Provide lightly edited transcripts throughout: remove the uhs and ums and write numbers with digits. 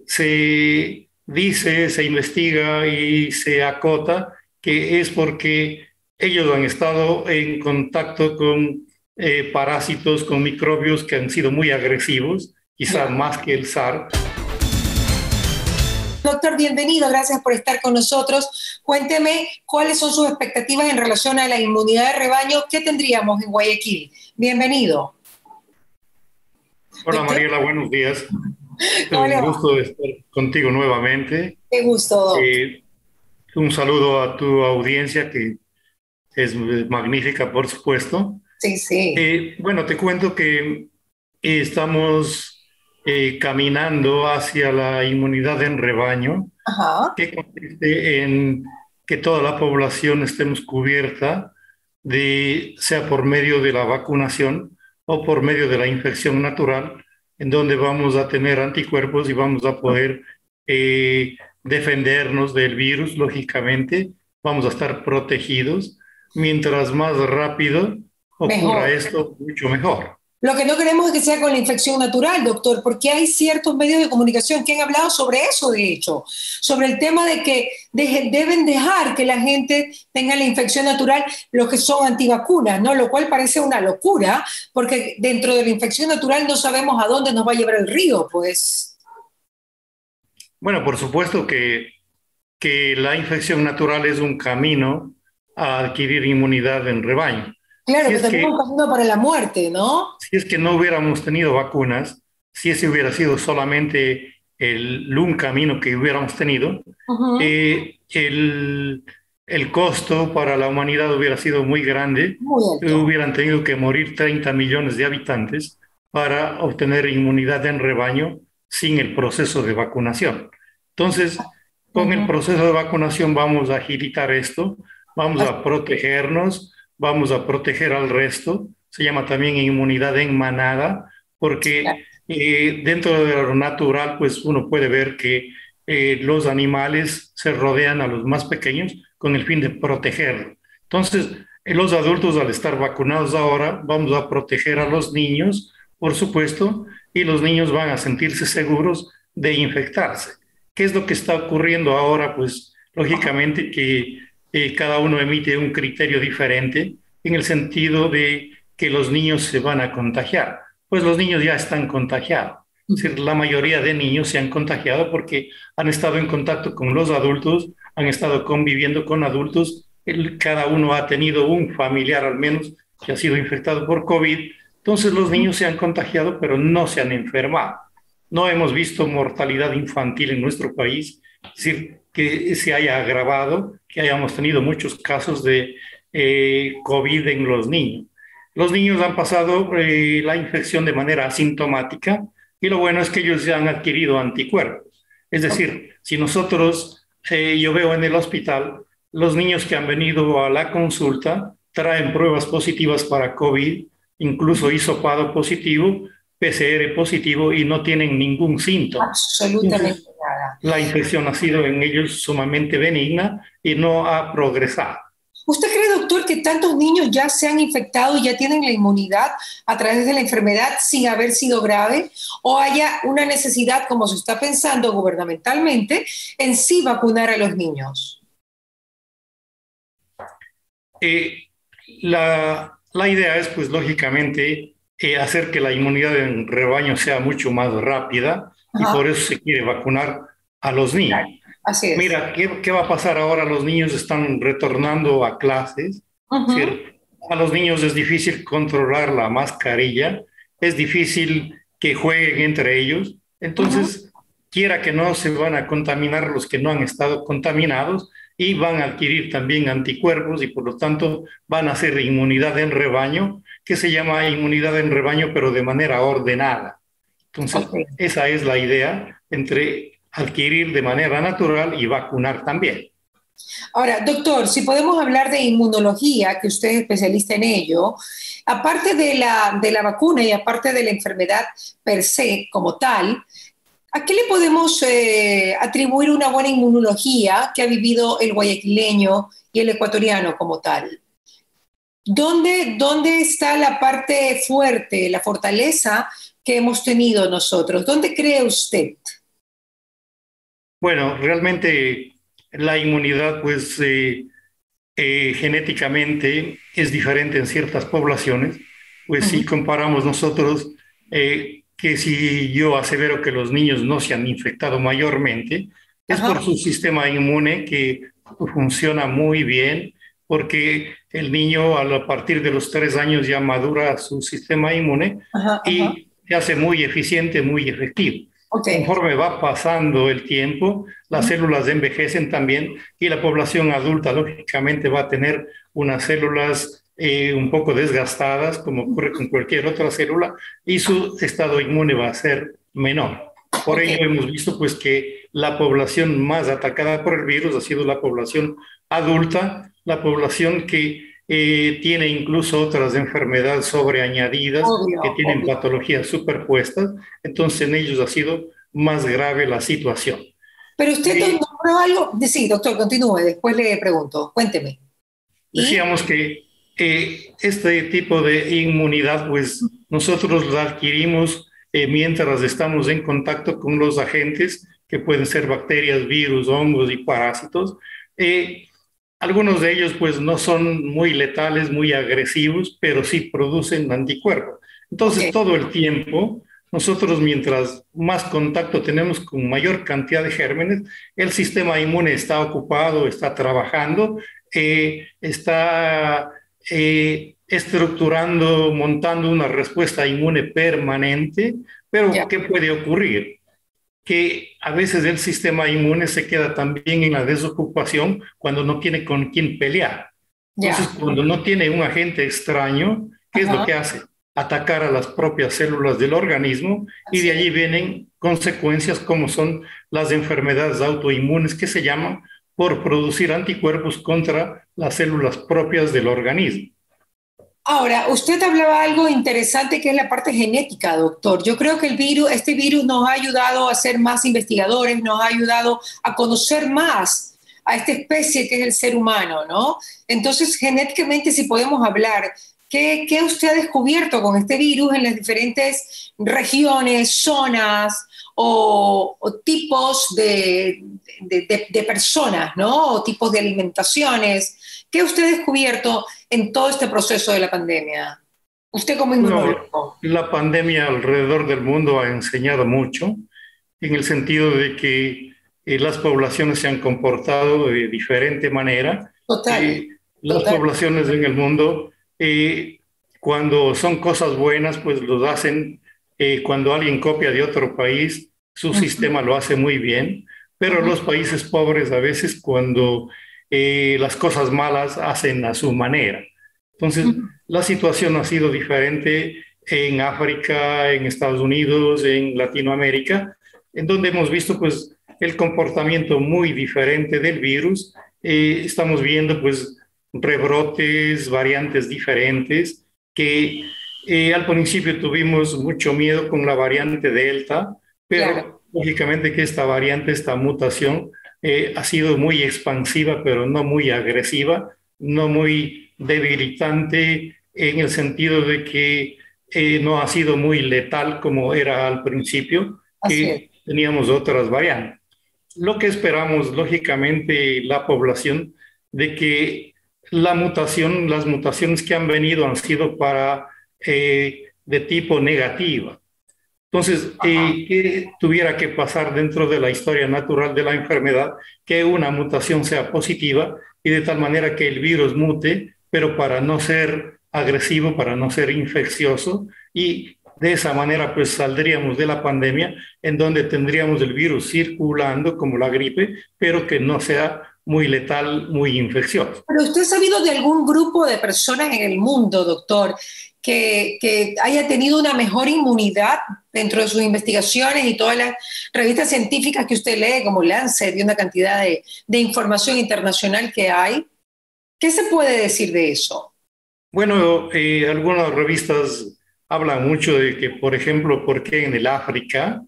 se dice, se investiga y se acota que es porque ellos han estado en contacto con parásitos, con microbios que han sido muy agresivos, quizás Ya. más que el SARS. Doctor, bienvenido, gracias por estar con nosotros. Cuénteme cuáles son sus expectativas en relación a la inmunidad de rebaño que tendríamos en Guayaquil. Bienvenido. Hola Doctor, Mariela, buenos días. Es ¿cómo le un va? gusto estar contigo nuevamente. Qué gusto, doctor. Eh, un saludo a tu audiencia que es magnífica, por supuesto. Sí, sí. Bueno, te cuento que estamos caminando hacia la inmunidad en rebaño, Ajá. que consiste en que toda la población estemos cubierta sea por medio de la vacunación o por medio de la infección natural, en donde vamos a tener anticuerpos y vamos a poder defendernos del virus, lógicamente, vamos a estar protegidos. Mientras más rápido ocurra Mejor. esto, mucho mejor. Lo que no queremos es que sea con la infección natural, doctor, porque hay ciertos medios de comunicación que han hablado sobre eso, de hecho, sobre el tema de que deben dejar que la gente tenga la infección natural los que son antivacunas, ¿no? Lo cual parece una locura, porque dentro de la infección natural no sabemos a dónde nos va a llevar el río, pues. Bueno, por supuesto que la infección natural es un camino a adquirir inmunidad en rebaño. Claro, Si pero es también que, un camino para la muerte, ¿no? si es que no hubiéramos tenido vacunas, si ese hubiera sido solamente un camino que hubiéramos tenido, Ujú. eh, el, el costo para la humanidad hubiera sido muy grande. Muy alto. Hubieran tenido que morir 30 millones de habitantes para obtener inmunidad en rebaño sin el proceso de vacunación. Entonces, con el Ujú. proceso de vacunación vamos a agilitar esto, vamos a protegernos, vamos a proteger al resto. Se llama también inmunidad en manada, porque dentro de lo natural, pues uno puede ver que los animales se rodean a los más pequeños con el fin de protegerlos. Entonces, los adultos, al estar vacunados ahora, vamos a proteger a los niños, por supuesto, y los niños van a sentirse seguros de infectarse. ¿Qué es lo que está ocurriendo ahora? Pues lógicamente que cada uno emite un criterio diferente en el sentido de que los niños se van a contagiar. Pues los niños ya están contagiados. Es decir, la mayoría de niños se han contagiado porque han estado en contacto con los adultos, han estado conviviendo con adultos, cada uno ha tenido un familiar al menos que ha sido infectado por COVID. Entonces los niños se han contagiado, pero no se han enfermado. No hemos visto mortalidad infantil en nuestro país, es decir, que se haya agravado, que hayamos tenido muchos casos de COVID en los niños. Los niños han pasado la infección de manera asintomática y lo bueno es que ellos ya han adquirido anticuerpos. Es decir, si nosotros, yo veo en el hospital, los niños que han venido a la consulta traen pruebas positivas para COVID, incluso hisopado positivo, PCR positivo y no tienen ningún síntoma. Absolutamente Entonces, nada. la infección ha sido en ellos sumamente benigna y no ha progresado. ¿Usted cree, doctor, que tantos niños ya se han infectado y ya tienen la inmunidad a través de la enfermedad sin haber sido grave? ¿O haya una necesidad, como se está pensando gubernamentalmente, en sí vacunar a los niños? Eh, la idea es, pues, lógicamente, hacer que la inmunidad en rebaño sea mucho más rápida y Ajá, por eso se quiere vacunar a los claro, niños. así es. Mira, ¿qué va a pasar ahora? Los niños están retornando a clases. Es Ujú, decir, a los niños es difícil controlar la mascarilla, es difícil que jueguen entre ellos. ujú. Entonces, quiera que no, se van a contaminar los que no han estado contaminados y van a adquirir también anticuerpos y por lo tanto van a hacer inmunidad en rebaño, que se llama inmunidad en rebaño, pero de manera ordenada. Entonces, Ok. esa es la idea entre adquirir de manera natural y vacunar también. Ahora, doctor, si podemos hablar de inmunología, que usted es especialista en ello, aparte de la vacuna y aparte de la enfermedad per se como tal, ¿a qué le podemos atribuir una buena inmunología que ha vivido el guayaquileño y el ecuatoriano como tal? ¿Dónde está la parte fuerte, la fortaleza que hemos tenido nosotros? ¿Dónde cree usted? Bueno, realmente la inmunidad, pues genéticamente es diferente en ciertas poblaciones. Pues si Ujú. comparamos nosotros, que si yo asevero que los niños no se han infectado mayormente, es por Ajá, su sistema inmune que funciona muy bien, porque el niño a partir de los 3 años ya madura su sistema inmune ajá, ajá. y se hace muy eficiente, muy efectivo. Ok. Conforme va pasando el tiempo, las Ujú. células envejecen también y la población adulta, lógicamente, va a tener unas células un poco desgastadas, como ocurre con cualquier otra célula, y su estado inmune va a ser menor. Por Ok. ello hemos visto pues que la población más atacada por el virus ha sido la población adulta, la población que tiene incluso otras enfermedades sobreañadidas, que Obvio, tienen obvio. patologías superpuestas, entonces en ellos ha sido más grave la situación. Pero usted Y nombró algo. Sí, doctor, continúe, después le pregunto. Cuénteme. ¿Y? decíamos que este tipo de inmunidad, pues nosotros la adquirimos mientras estamos en contacto con los agentes, que pueden ser bacterias, virus, hongos y parásitos. Eh, Algunos de ellos pues no son muy letales, muy agresivos, pero sí producen anticuerpos. Ok, Entonces todo el tiempo, nosotros mientras más contacto tenemos con mayor cantidad de gérmenes, el sistema inmune está ocupado, está trabajando, está estructurando, montando una respuesta inmune permanente, pero ya, ¿qué puede ocurrir? Que a veces el sistema inmune se queda también en la desocupación cuando no tiene con quién pelear. Entonces, ya. cuando no tiene un agente extraño, ¿qué es lo Ajá, que hace? Atacar a las propias células del organismo y así de es. allí vienen consecuencias como son las enfermedades autoinmunes que se llaman por producir anticuerpos contra las células propias del organismo. Ahora, usted hablaba algo interesante que es la parte genética, doctor. Yo creo que este virus nos ha ayudado a ser más investigadores, nos ha ayudado a conocer más a esta especie que es el ser humano, ¿no? Entonces, genéticamente, si podemos hablar, ¿qué usted ha descubierto con este virus en las diferentes regiones, zonas o tipos de personas, ¿no? O tipos de alimentaciones? ¿Qué usted ha descubierto en todo este proceso de la pandemia? Usted como Bueno, inmunólogo. la pandemia alrededor del mundo ha enseñado mucho en el sentido de que las poblaciones se han comportado de diferente manera. Total, Eh, las total. poblaciones en el mundo, eh, cuando son cosas buenas, pues los hacen, cuando alguien copia de otro país, su Ujú, sistema lo hace muy bien, pero ujú, los países pobres a veces cuando las cosas malas hacen a su manera. Entonces, ujú. la situación ha sido diferente en África, en Estados Unidos, en Latinoamérica, en donde hemos visto pues el comportamiento muy diferente del virus. Estamos viendo pues rebrotes, variantes diferentes, que al principio tuvimos mucho miedo con la variante Delta, Claro, pero lógicamente que esta variante, esta mutación, ha sido muy expansiva, pero no muy agresiva, no muy debilitante en el sentido de que no ha sido muy letal como era al principio, así es. que teníamos otras variantes. Lo que esperamos, lógicamente, la población, de que las mutaciones que han venido han sido para de tipo negativa. Entonces, Ajá. ¿qué tuviera que pasar dentro de la historia natural de la enfermedad? Que una mutación sea positiva y de tal manera que el virus mute, pero para no ser agresivo, para no ser infeccioso, y de esa manera pues saldríamos de la pandemia en donde tendríamos el virus circulando como la gripe, pero que no sea muy letal, muy infeccioso. Pero usted ha sabido de algún grupo de personas en el mundo, doctor, que haya tenido una mejor inmunidad dentro de sus investigaciones y todas las revistas científicas que usted lee, como Lancet y una cantidad de información internacional que hay. ¿Qué se puede decir de eso? Bueno, algunas revistas hablan mucho de que, por ejemplo, por qué en el África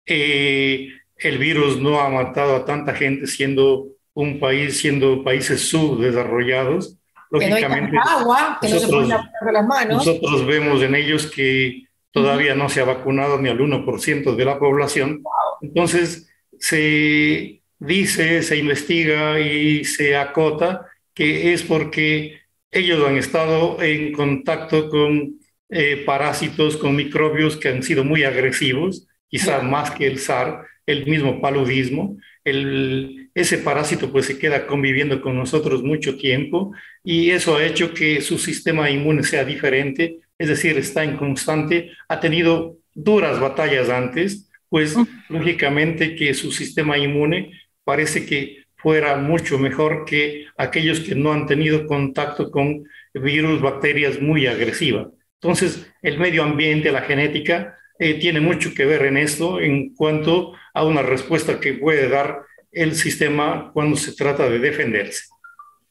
el virus no ha matado a tanta gente siendo un país, siendo países subdesarrollados. Que no hay tanta Lógicamente, agua, que no se pueden nosotros, lavar las manos. nosotros vemos en ellos que Ujú. todavía no se ha vacunado ni al 1% de la población. Entonces, dice, se investiga y se acota que es porque ellos han estado en contacto con parásitos, con microbios que han sido muy agresivos, quizás más que el SARS, el mismo paludismo. Ese parásito pues se queda conviviendo con nosotros mucho tiempo y eso ha hecho que su sistema inmune sea diferente, es decir, está en constante, ha tenido duras batallas antes, pues lógicamente que su sistema inmune parece que fuera mucho mejor que aquellos que no han tenido contacto con virus, bacterias muy agresivas. Entonces, el medio ambiente, la genética, tiene mucho que ver en esto en cuanto a una respuesta que puede dar el sistema cuando se trata de defenderse.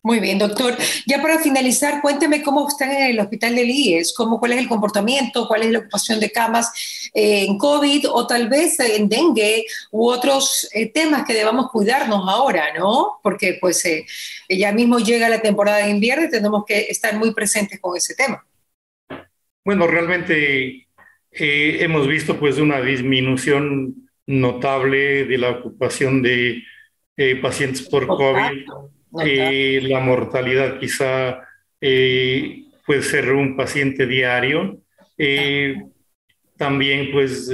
Muy bien, doctor. Ya para finalizar, cuénteme cómo están en el hospital del IES, cuál es el comportamiento, cuál es la ocupación de camas en COVID o tal vez en dengue u otros temas que debamos cuidarnos ahora, ¿no? Porque pues ya mismo llega la temporada de invierno y tenemos que estar muy presentes con ese tema. Bueno, realmente hemos visto pues una disminución notable de la ocupación de pacientes por COVID. La mortalidad quizá puede ser un paciente diario. También pues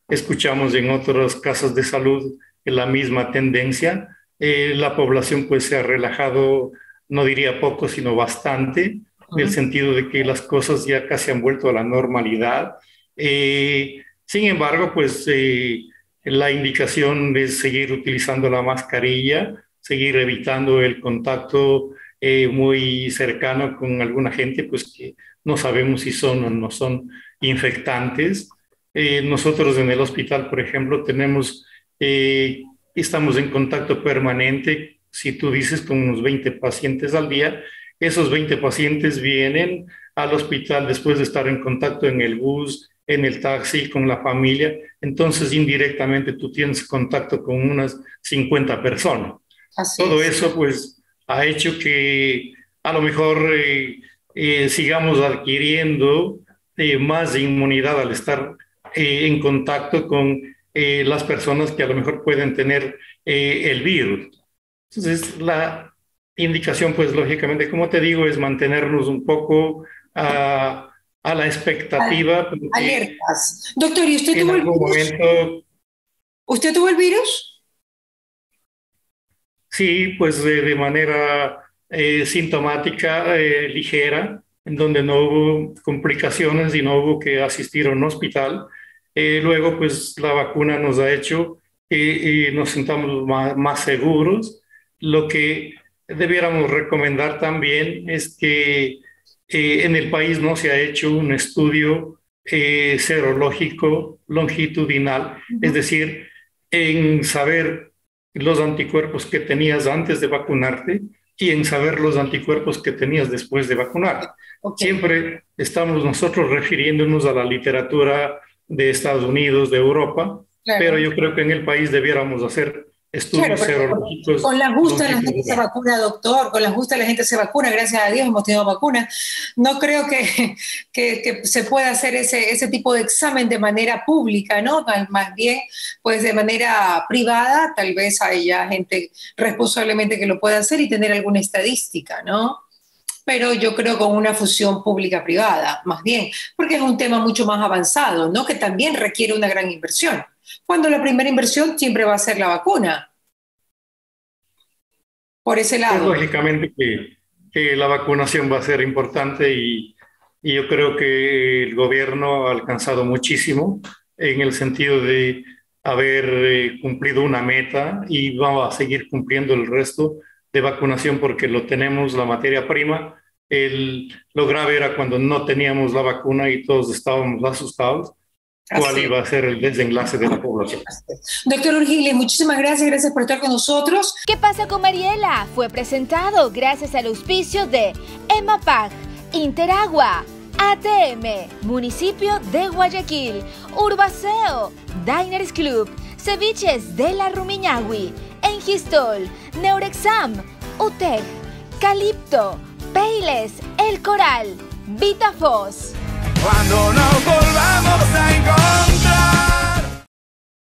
escuchamos en otras casas de salud la misma tendencia. La población pues se ha relajado, no diría poco, sino bastante, en el sentido de que las cosas ya casi han vuelto a la normalidad. Sin embargo, pues la indicación es seguir utilizando la mascarilla, seguir evitando el contacto muy cercano con alguna gente, pues que no sabemos si son o no son infectantes. Nosotros en el hospital, por ejemplo, estamos en contacto permanente, si tú dices, con unos 20 pacientes al día. Esos 20 pacientes vienen al hospital después de estar en contacto en el bus, en el taxi, con la familia. Entonces, indirectamente, tú tienes contacto con unas 50 personas. Todo eso pues ha hecho que a lo mejor sigamos adquiriendo más inmunidad al estar en contacto con las personas que a lo mejor pueden tener el virus. Entonces la indicación pues lógicamente, como te digo, es mantenernos un poco a la expectativa. Alertas. Doctor, ¿y usted tuvo el virus? ¿Usted tuvo el virus? Sí, pues de manera sintomática, ligera, en donde no hubo complicaciones y no hubo que asistir a un hospital. Luego, pues la vacuna nos ha hecho que nos sintamos más seguros. Lo que debiéramos recomendar también es que en el país no se ha hecho un estudio serológico longitudinal, es decir, en saber los anticuerpos que tenías antes de vacunarte y en saber los anticuerpos que tenías después de vacunarte. Siempre estamos nosotros refiriéndonos a la literatura de Estados Unidos, de Europa, pero yo creo que en el país debiéramos hacer estudios serológicos. Con la justa la gente se vacuna, doctor, con la justa la gente se vacuna, gracias a Dios hemos tenido vacunas. No creo que se pueda hacer ese tipo de examen de manera pública, ¿no? Más bien, pues de manera privada, tal vez haya gente responsablemente que lo pueda hacer y tener alguna estadística, ¿no? Pero yo creo con una fusión pública-privada, más bien, porque es un tema mucho más avanzado, ¿no? Que también requiere una gran inversión. Cuando la primera inversión siempre va a ser la vacuna. Por ese lado. Pues, lógicamente que la vacunación va a ser importante y yo creo que el gobierno ha alcanzado muchísimo en el sentido de haber cumplido una meta y va a seguir cumpliendo el resto de vacunación porque lo tenemos, la materia prima. Lo grave era cuando no teníamos la vacuna y todos estábamos asustados. ¿Cuál iba a ser el desenlace de la población? Doctor Urgile, muchísimas gracias por estar con nosotros. ¿Qué pasa con Mariela? Fue presentado gracias al auspicio de EMAPAC, Interagua, ATM, Municipio de Guayaquil, Urbaceo, Diners Club, Ceviches de la Rumiñahui, Engistol, Neurexam, UTEC, Calipto, Peiles, El Coral, Vitafos. Cuando nos volvamos a encontrar.